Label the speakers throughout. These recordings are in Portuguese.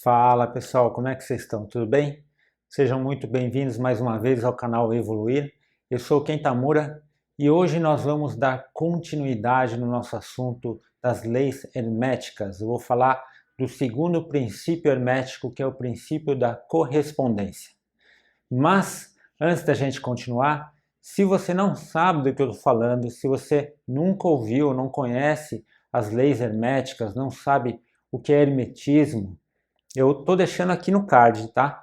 Speaker 1: Fala pessoal, como é que vocês estão? Tudo bem? Sejam muito bem-vindos mais uma vez ao canal Evoluir. Eu sou o Ken Tamura e hoje nós vamos dar continuidade no nosso assunto das leis herméticas. Eu vou falar do segundo princípio hermético, que é o princípio da correspondência. Mas, antes da gente continuar, se você não sabe do que eu estou falando, se você nunca ouviu, não conhece as leis herméticas, não sabe o que é hermetismo, eu estou deixando aqui no card, tá?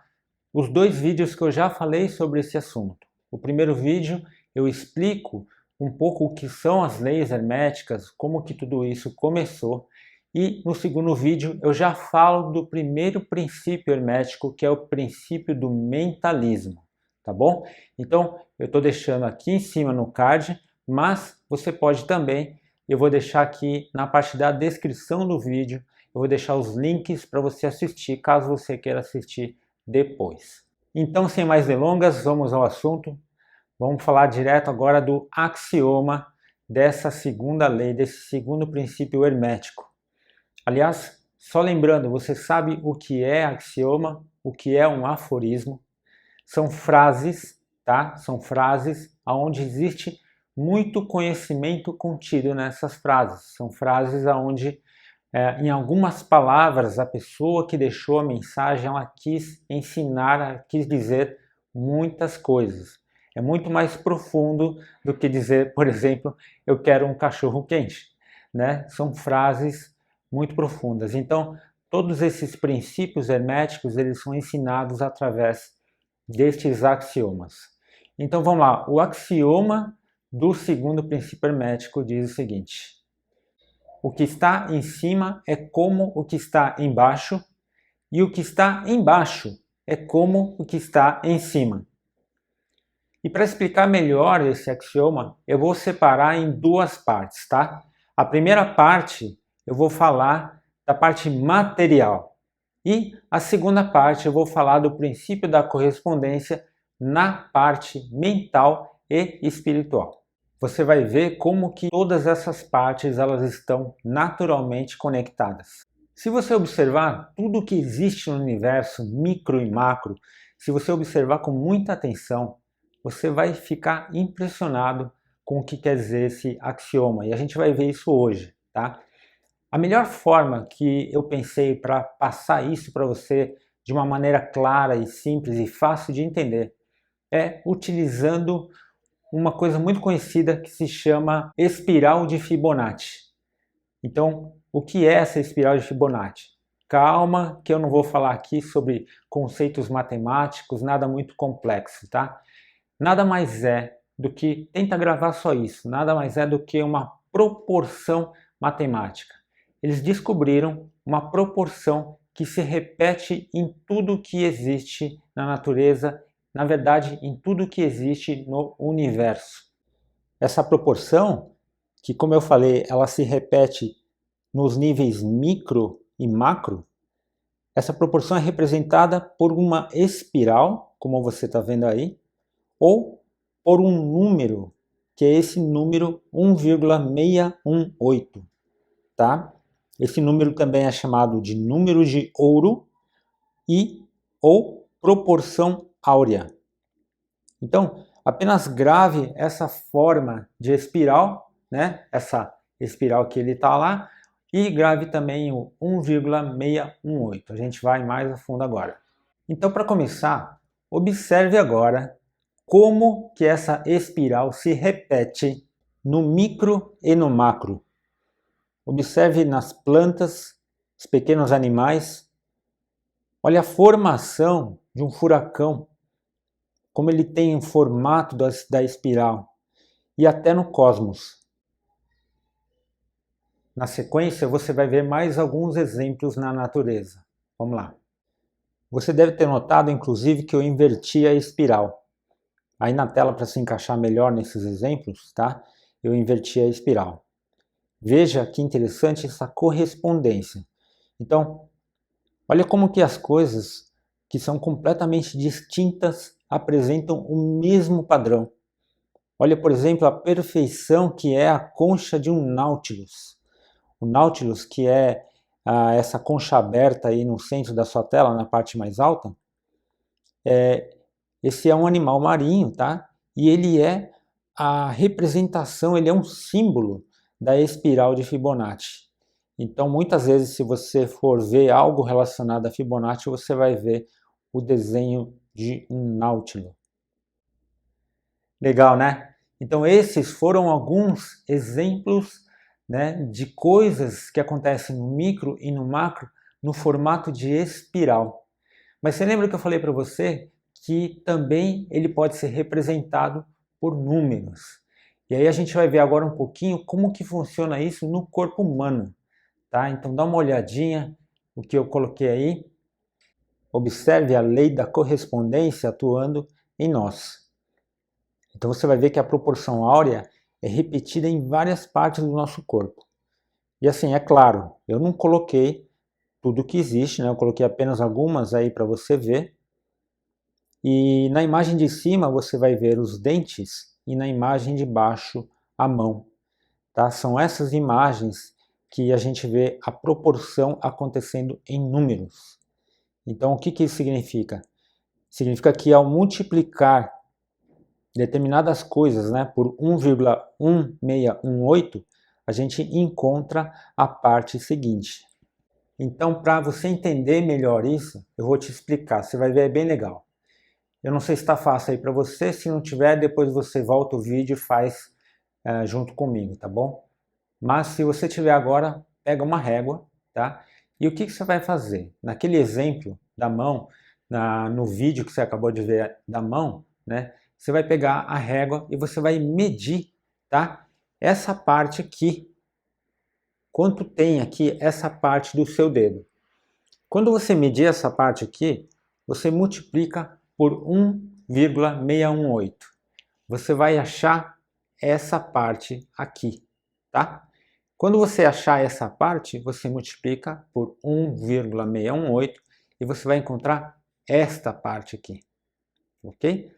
Speaker 1: Os dois vídeos que eu já falei sobre esse assunto. O primeiro vídeo eu explico um pouco o que são as leis herméticas, como que tudo isso começou. E no segundo vídeo eu já falo do primeiro princípio hermético, que é o princípio do mentalismo, tá bom? Então eu estou deixando aqui em cima no card, mas você pode também, eu vou deixar aqui na parte da descrição do vídeo, eu vou deixar os links para você assistir, caso você queira assistir depois. Então, sem mais delongas, vamos ao assunto. Vamos falar direto agora do axioma dessa segunda lei, desse segundo princípio hermético. Aliás, só lembrando, você sabe o que é axioma, o que é um aforismo? São frases, tá? São frases onde existe muito conhecimento contido nessas frases. São frases onde em algumas palavras, a pessoa que deixou a mensagem, ela quis ensinar, ela quis dizer muitas coisas. É muito mais profundo do que dizer, por exemplo, eu quero um cachorro quente, né? São frases muito profundas. Então, todos esses princípios herméticos, eles são ensinados através destes axiomas. Então, vamos lá. O axioma do segundo princípio hermético diz o seguinte: o que está em cima é como o que está embaixo, e o que está embaixo é como o que está em cima. E para explicar melhor esse axioma, eu vou separar em duas partes, tá? A primeira parte eu vou falar da parte material, e a segunda parte eu vou falar do princípio da correspondência na parte mental e espiritual. Você vai ver como que todas essas partes elas estão naturalmente conectadas. Se você observar tudo que existe no universo, micro e macro, se você observar com muita atenção, você vai ficar impressionado com o que quer dizer esse axioma. E a gente vai ver isso hoje, tá? A melhor forma que eu pensei para passar isso para você de uma maneira clara e simples e fácil de entender é utilizando uma coisa muito conhecida que se chama espiral de Fibonacci. Então, o que é essa espiral de Fibonacci? Calma, que eu não vou falar aqui sobre conceitos matemáticos, nada muito complexo, tá? Nada mais é do que, tenta gravar só isso, nada mais é do que uma proporção matemática. Eles descobriram uma proporção que se repete em tudo que existe na natureza, na verdade, em tudo que existe no universo. Essa proporção, que como eu falei, ela se repete nos níveis micro e macro, essa proporção é representada por uma espiral, como você está vendo aí, ou por um número, que é esse número 1,618, tá? Esse número também é chamado de número de ouro ou proporção áurea. Então, apenas grave essa forma de espiral, né? Essa espiral que ele está lá, e grave também o 1,618. A gente vai mais a fundo agora. Então, para começar, observe agora como que essa espiral se repete no micro e no macro. Observe nas plantas, os pequenos animais. Olha a formação de um furacão, como ele tem o formato da espiral, e até no cosmos. Na sequência, você vai ver mais alguns exemplos na natureza. Vamos lá. Você deve ter notado, inclusive, que eu inverti a espiral. Aí na tela, para se encaixar melhor nesses exemplos, tá? Eu inverti a espiral. Veja que interessante essa correspondência. Então, olha como que as coisas que são completamente distintas apresentam o mesmo padrão. Olha, por exemplo, a perfeição que é a concha de um Nautilus. O Nautilus, que é essa concha aberta aí no centro da sua tela, na parte mais alta, esse é um animal marinho, tá? E ele é a representação, ele é um símbolo da espiral de Fibonacci. Então, muitas vezes, se você for ver algo relacionado a Fibonacci, você vai ver o desenho de um náutilo. Legal, né? Então, esses foram alguns exemplos, né, de coisas que acontecem no micro e no macro no formato de espiral. Mas você lembra que eu falei para você que também ele pode ser representado por números. E aí a gente vai ver agora um pouquinho como que funciona isso no corpo humano, tá? Então dá uma olhadinha o que eu coloquei aí. Observe a lei da correspondência atuando em nós. Então você vai ver que a proporção áurea é repetida em várias partes do nosso corpo. E assim, é claro, eu não coloquei tudo que existe, né? Eu coloquei apenas algumas aí para você ver. E na imagem de cima você vai ver os dentes e na imagem de baixo a mão. Tá? São essas imagens que a gente vê a proporção acontecendo em números. Então o que isso significa? Significa que ao multiplicar determinadas coisas, né, por 1,1618, a gente encontra a parte seguinte. Então, para você entender melhor isso, eu vou te explicar, você vai ver, é bem legal. Eu não sei se está fácil aí para você, se não tiver, depois você volta o vídeo e faz junto comigo, tá bom? Mas se você tiver agora, pega uma régua, tá? E o que você vai fazer? Naquele exemplo da mão, no vídeo que você acabou de ver da mão, né? Você vai pegar a régua e você vai medir, tá? Essa parte aqui, quanto tem aqui essa parte do seu dedo. Quando você medir essa parte aqui, você multiplica por 1,618. Você vai achar essa parte aqui, tá? Quando você achar essa parte, você multiplica por 1,618 e você vai encontrar esta parte aqui, ok?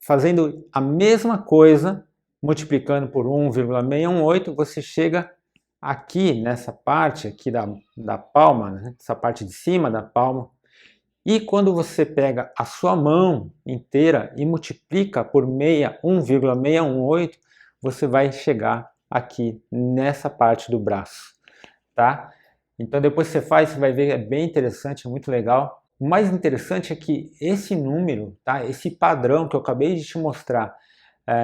Speaker 1: Fazendo a mesma coisa, multiplicando por 1,618, você chega aqui nessa parte aqui da palma, né? Essa parte de cima da palma. E quando você pega a sua mão inteira e multiplica por 1,618, você vai chegar aqui nessa parte do braço, tá? Então depois você faz, você vai ver, é bem interessante, é muito legal. O mais interessante é que esse número, tá? Esse padrão que eu acabei de te mostrar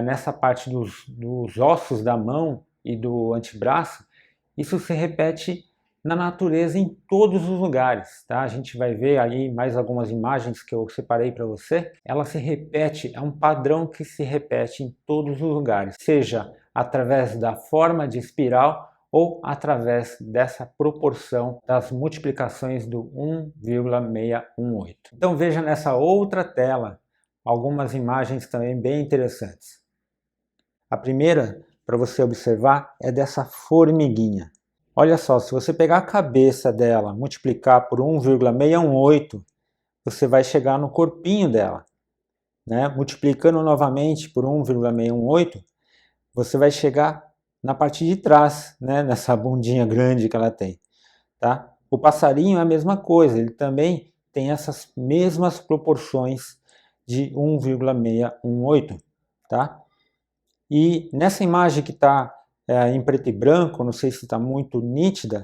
Speaker 1: nessa parte dos ossos da mão e do antebraço, isso se repete na natureza em todos os lugares, tá? A gente vai ver aí mais algumas imagens que eu separei para você. Ela se repete, é um padrão que se repete em todos os lugares, seja através da forma de espiral ou através dessa proporção das multiplicações do 1,618. Então veja nessa outra tela algumas imagens também bem interessantes. A primeira, para você observar, é dessa formiguinha. Olha só, se você pegar a cabeça dela, multiplicar por 1,618, você vai chegar no corpinho dela, né? Multiplicando novamente por 1,618, você vai chegar na parte de trás, né? Nessa bundinha grande que ela tem, tá? O passarinho é a mesma coisa, ele também tem essas mesmas proporções de 1,618, tá? E nessa imagem que está em preto e branco, não sei se está muito nítida,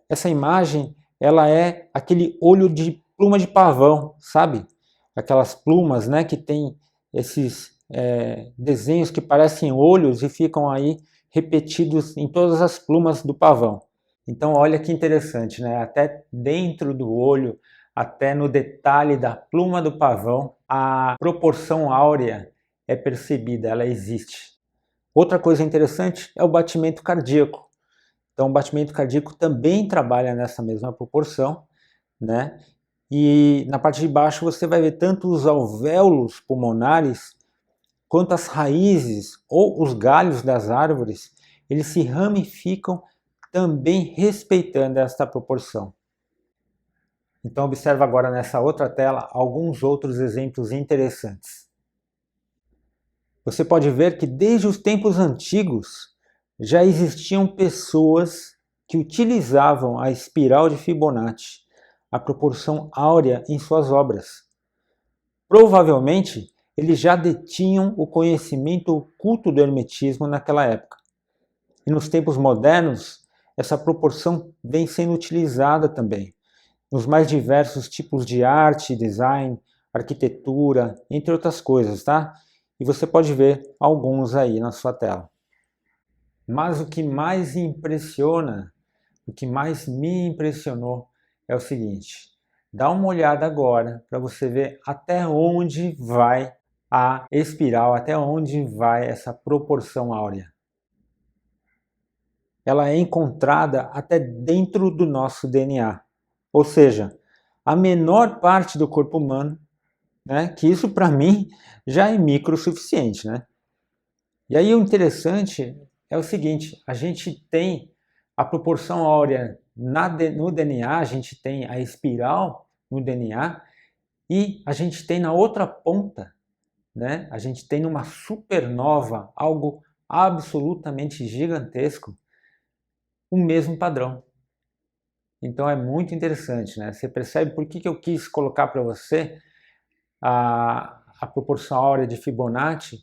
Speaker 1: essa imagem ela é aquele olho de pluma de pavão, sabe? Aquelas plumas, né, que tem esses desenhos que parecem olhos e ficam aí repetidos em todas as plumas do pavão. Então olha que interessante, né? Até dentro do olho, até no detalhe da pluma do pavão, a proporção áurea é percebida, ela existe. Outra coisa interessante é o batimento cardíaco. Então, o batimento cardíaco também trabalha nessa mesma proporção, né? E na parte de baixo você vai ver tanto os alvéolos pulmonares quanto as raízes ou os galhos das árvores, eles se ramificam também respeitando esta proporção. Então, observa agora nessa outra tela alguns outros exemplos interessantes. Você pode ver que desde os tempos antigos já existiam pessoas que utilizavam a espiral de Fibonacci, a proporção áurea, em suas obras. Provavelmente, eles já detinham o conhecimento oculto do hermetismo naquela época. E nos tempos modernos, essa proporção vem sendo utilizada também, nos mais diversos tipos de arte, design, arquitetura, entre outras coisas, tá? E você pode ver alguns aí na sua tela. Mas o que mais impressiona, o que mais me impressionou é o seguinte: dá uma olhada agora para você ver até onde vai a espiral, até onde vai essa proporção áurea. Ela é encontrada até dentro do nosso DNA, ou seja, a menor parte do corpo humano, né, que isso para mim já é micro o suficiente, né? E aí o interessante é o seguinte: a gente tem a proporção áurea no DNA, a gente tem a espiral no DNA e a gente tem na outra ponta, né? A gente tem numa supernova, algo absolutamente gigantesco, o mesmo padrão. Então é muito interessante, né? Você percebe por que eu quis colocar para você a proporção áurea de Fibonacci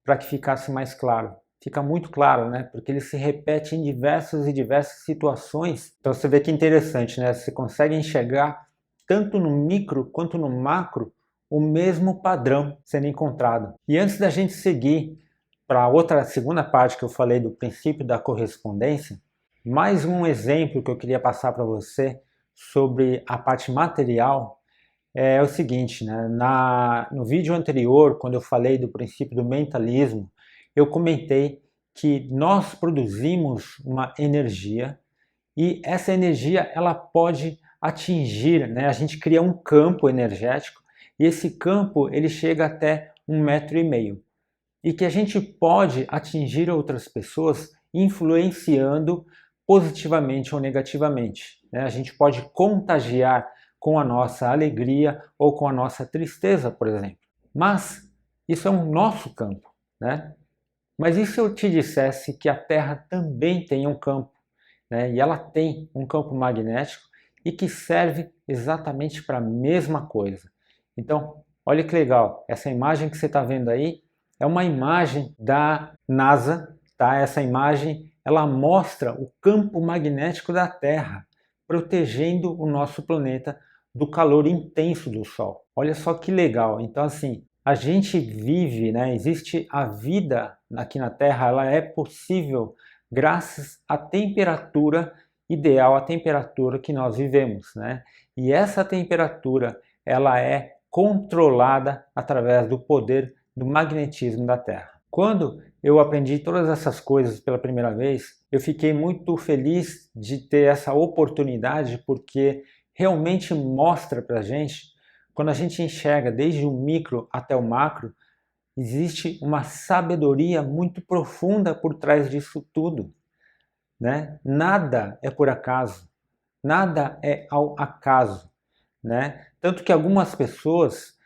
Speaker 1: para que ficasse mais claro. Fica muito claro, né? Porque ele se repete em diversas e diversas situações. Então você vê que interessante, né? Você consegue enxergar tanto no micro quanto no macro o mesmo padrão sendo encontrado. E antes da gente seguir para a outra segunda parte que eu falei do princípio da correspondência, mais um exemplo que eu queria passar para você sobre a parte material é o seguinte, né? No vídeo anterior, quando eu falei do princípio do mentalismo, eu comentei que nós produzimos uma energia e essa energia ela pode atingir, né? A gente cria um campo energético e esse campo ele chega até 1,5 m e que a gente pode atingir outras pessoas influenciando positivamente ou negativamente, né? A gente pode contagiar com a nossa alegria ou com a nossa tristeza, por exemplo. Mas isso é um nosso campo, né? Mas e se eu te dissesse que a Terra também tem um campo, né? E ela tem um campo magnético e que serve exatamente para a mesma coisa. Então, olha que legal, essa imagem que você está vendo aí é uma imagem da NASA, tá? Essa imagem ela mostra o campo magnético da Terra, protegendo o nosso planeta do calor intenso do Sol. Olha só que legal. Então, assim, a gente vive, né? Existe a vida aqui na Terra, ela é possível graças à temperatura ideal, à temperatura que nós vivemos, né? E essa temperatura, ela é controlada através do poder do magnetismo da Terra. Quando eu aprendi todas essas coisas pela primeira vez, eu fiquei muito feliz de ter essa oportunidade, porque realmente mostra para a gente, quando a gente enxerga desde o micro até o macro, existe uma sabedoria muito profunda por trás disso tudo, né? Nada é por acaso, nada é ao acaso, né? Tanto que algumas pessoas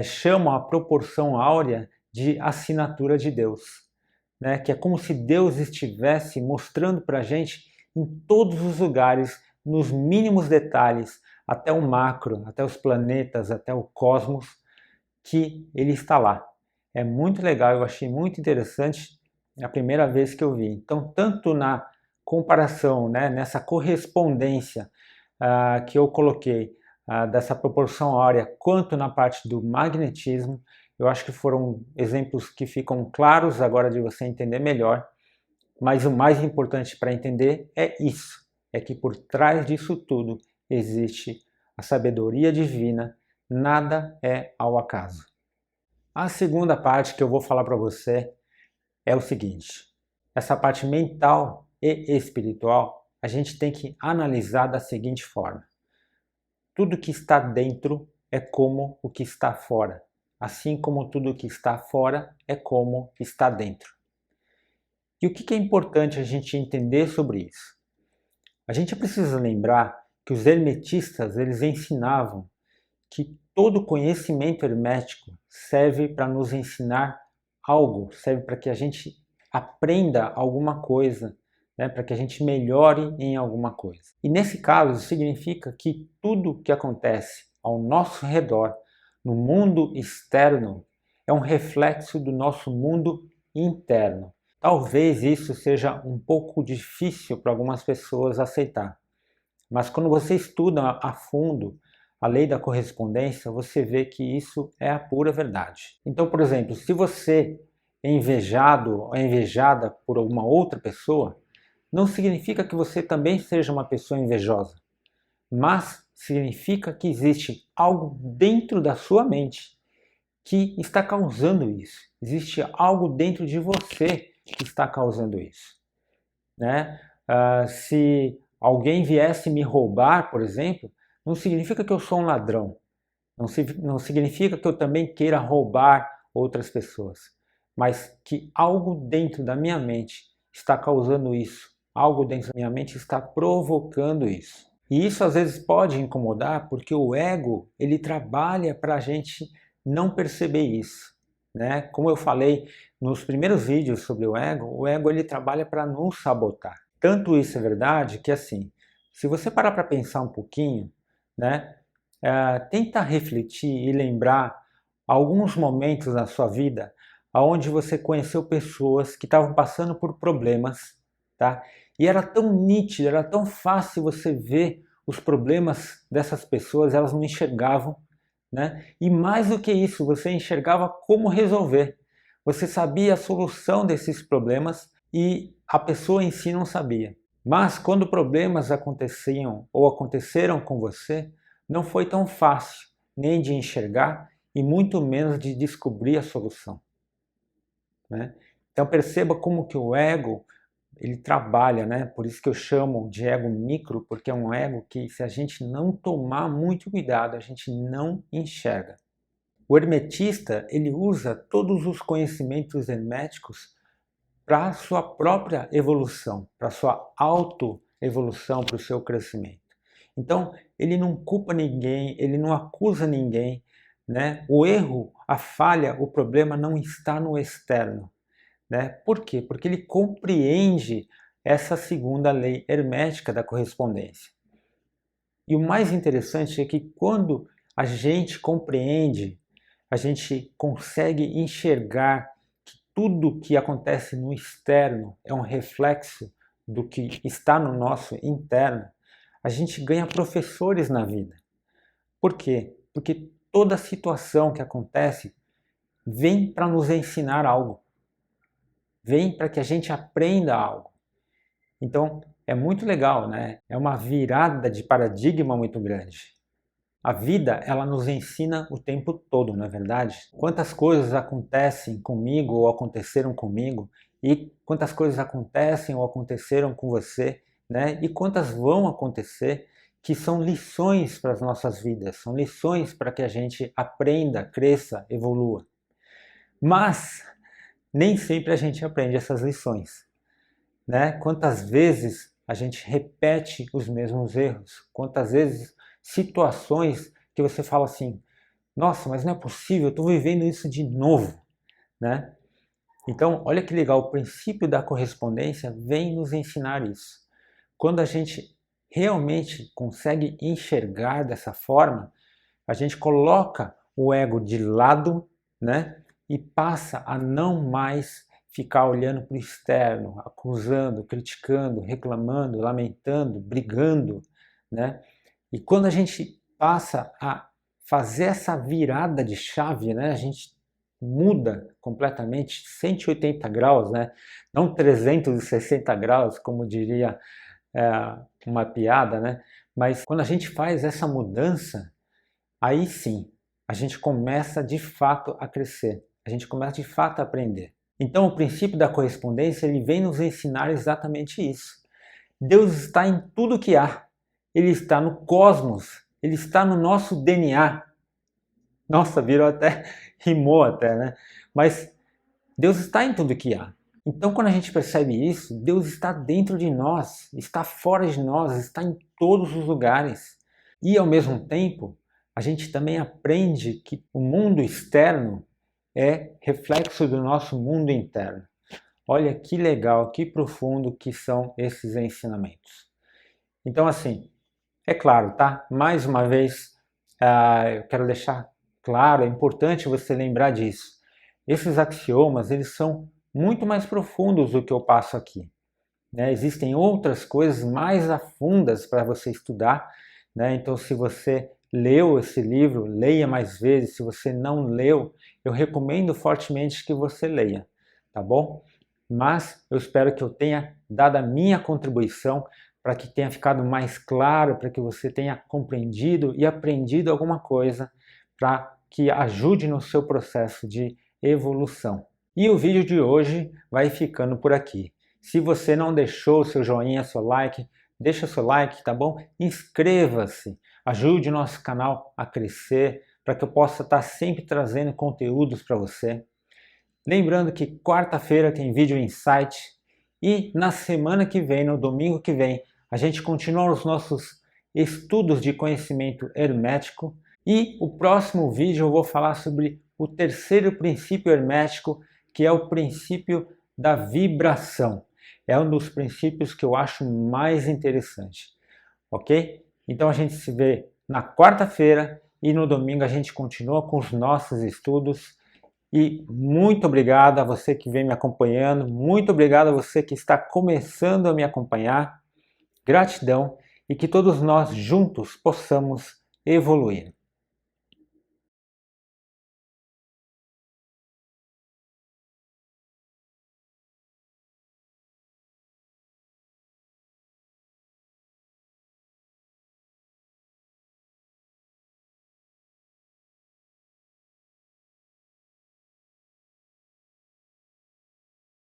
Speaker 1: chamam a proporção áurea de assinatura de Deus, né? Que é como se Deus estivesse mostrando para a gente em todos os lugares, nos mínimos detalhes, até o macro, até os planetas, até o cosmos, que ele está lá. É muito legal, eu achei muito interessante a primeira vez que eu vi. Então, tanto na comparação, né, nessa correspondência que eu coloquei dessa proporção áurea, quanto na parte do magnetismo, eu acho que foram exemplos que ficam claros agora de você entender melhor. Mas o mais importante para entender é isso, é que por trás disso tudo existe a sabedoria divina, nada é ao acaso. A segunda parte que eu vou falar para você é o seguinte: essa parte mental e espiritual, a gente tem que analisar da seguinte forma: tudo que está dentro é como o que está fora, assim como tudo que está fora é como está dentro. E o que é importante a gente entender sobre isso? A gente precisa lembrar que os hermetistas eles ensinavam que todo conhecimento hermético serve para nos ensinar algo, serve para que a gente aprenda alguma coisa né, para que a gente melhore em alguma coisa. E nesse caso, significa que tudo que acontece ao nosso redor, no mundo externo, é um reflexo do nosso mundo interno. Talvez isso seja um pouco difícil para algumas pessoas aceitar, mas quando você estuda a fundo a lei da correspondência, você vê que isso é a pura verdade. Então, por exemplo, se você é invejado ou é invejada por alguma outra pessoa, não significa que você também seja uma pessoa invejosa, mas significa que existe algo dentro da sua mente que está causando isso. Existe algo dentro de você que está causando isso, né? Se alguém viesse me roubar, por exemplo, não significa que eu sou um ladrão. Não significa que eu também queira roubar outras pessoas. Mas que algo dentro da minha mente está causando isso. Algo dentro da minha mente está provocando isso. E isso às vezes pode incomodar porque o ego, ele trabalha para a gente não perceber isso, né? Como eu falei nos primeiros vídeos sobre o ego ele trabalha para nos sabotar. Tanto isso é verdade que assim, se você parar para pensar um pouquinho, né? Tenta refletir e lembrar alguns momentos na sua vida onde você conheceu pessoas que estavam passando por problemas, tá? E era tão nítido, era tão fácil você ver os problemas dessas pessoas, elas não enxergavam, né? E mais do que isso, você enxergava como resolver. Você sabia a solução desses problemas e a pessoa em si não sabia. Mas quando problemas aconteciam ou aconteceram com você, não foi tão fácil nem de enxergar e muito menos de descobrir a solução, né? Então perceba como que o ego ele trabalha, né? Por isso que eu chamo de ego micro, porque é um ego que se a gente não tomar muito cuidado, a gente não enxerga. O hermetista ele usa todos os conhecimentos herméticos para a sua própria evolução, para a sua autoevolução, para o seu crescimento. Então, ele não culpa ninguém, ele não acusa ninguém, né? O erro, a falha, o problema não está no externo, né? Por quê? Porque ele compreende essa segunda lei hermética da correspondência. E o mais interessante é que quando a gente compreende, a gente consegue enxergar que tudo que acontece no externo é um reflexo do que está no nosso interno, a gente ganha professores na vida. Por quê? Porque toda situação que acontece vem para nos ensinar algo. Vem para que a gente aprenda algo. Então, é muito legal, né? É uma virada de paradigma muito grande. A vida, ela nos ensina o tempo todo, não é verdade? Quantas coisas acontecem comigo ou aconteceram comigo e quantas coisas acontecem ou aconteceram com você, né? E quantas vão acontecer que são lições para as nossas vidas, são lições para que a gente aprenda, cresça, evolua. Mas nem sempre a gente aprende essas lições, né? Quantas vezes a gente repete os mesmos erros? Quantas vezes situações que você fala assim, nossa, mas não é possível, eu estou vivendo isso de novo, né? Então, olha que legal, o princípio da correspondência vem nos ensinar isso. Quando a gente realmente consegue enxergar dessa forma, a gente coloca o ego de lado, né? E passa a não mais ficar olhando para o externo, acusando, criticando, reclamando, lamentando, brigando, né? E quando a gente passa a fazer essa virada de chave, né? A gente muda completamente 180 graus, né? Não 360 graus, como diria uma piada, né? Mas quando a gente faz essa mudança, aí sim, a gente começa de fato a crescer, a gente começa de fato a aprender. Então o princípio da correspondência ele vem nos ensinar exatamente isso. Deus está em tudo que há, Ele está no cosmos, Ele está no nosso DNA. Nossa, virou até, rimou até, né? Mas Deus está em tudo que há. Então quando a gente percebe isso, Deus está dentro de nós, está fora de nós, está em todos os lugares. E ao mesmo tempo, a gente também aprende que o mundo externo é reflexo do nosso mundo interno. Olha que legal, que profundo que são esses ensinamentos. Então, assim, é claro, tá? Mais uma vez, eu quero deixar claro, é importante você lembrar disso. Esses axiomas, eles são muito mais profundos do que eu passo aqui, né? Existem outras coisas mais a fundas para você estudar, né? Então, se você leu esse livro, leia mais vezes. Se você não leu, eu recomendo fortemente que você leia, tá bom? Mas eu espero que eu tenha dado a minha contribuição para que tenha ficado mais claro, para que você tenha compreendido e aprendido alguma coisa para que ajude no seu processo de evolução. E o vídeo de hoje vai ficando por aqui. Se você não deixou o seu joinha, seu like, deixa o seu like, tá bom? Inscreva-se, ajude o nosso canal a crescer para que eu possa estar sempre trazendo conteúdos para você. Lembrando que quarta-feira tem vídeo Insight e na semana que vem, no domingo que vem, a gente continua os nossos estudos de conhecimento hermético e o próximo vídeo eu vou falar sobre o terceiro princípio hermético, que é o princípio da vibração. É um dos princípios que eu acho mais interessante, ok? Então a gente se vê na quarta-feira e no domingo a gente continua com os nossos estudos. E muito obrigado a você que vem me acompanhando, muito obrigado a você que está começando a me acompanhar. Gratidão e que todos nós juntos possamos evoluir.